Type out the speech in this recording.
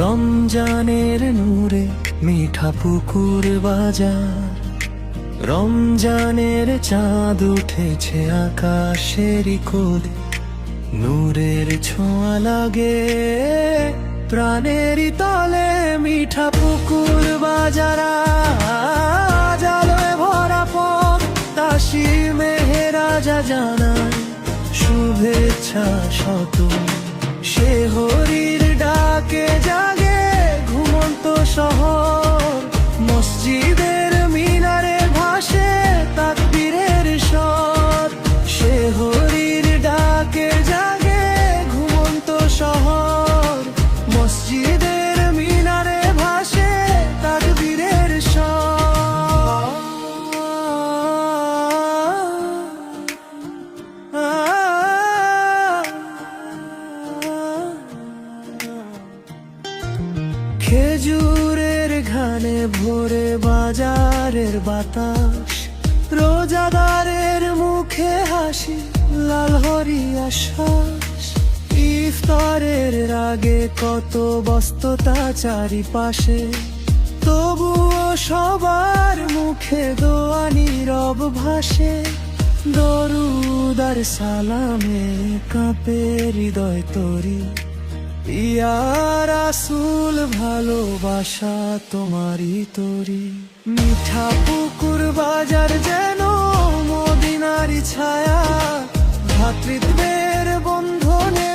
রমজানের নূরে মিঠা পুকুর বাজার, রমজানের চাঁদ উঠেছে আকাশেরই কোলে, নূরের ছোঁয়া লাগে প্রাণেরই তলে। মিঠা পুকুর বাজার আজ আলোয় ভরা পথ, তাসি মেহেরাজা জানায় শুভেচ্ছা শত। সে হরির ডাকে জাগে ঘুমন্ত শহর, মসজিদের মিনারে ভাসে তাকবীরের স্বর। সে হরির ডাকে জাগে ঘুমন্ত শহর, মসজিদের মিনারে ভাসে তাকবীরের স্বর। খেজুরের ঘানে ভরে বাজারের বাতাস, রোজাদারের মুখে হাসি লাল হরি আশ্বাস। ইফতারের আগে কত ব্যস্ততা চারিপাশে, তবুও সবার মুখে দোয়া নীরব ভাসে। দরুদ আর সালামে কাঁপে হৃদয় তরি, ইয়া রাসূল ভালোবাসা তোমারই তরি। মিঠা পুকুর বাজার যেন মদিনারি ছায়া, ভ্রাতৃত্বের বন্ধনে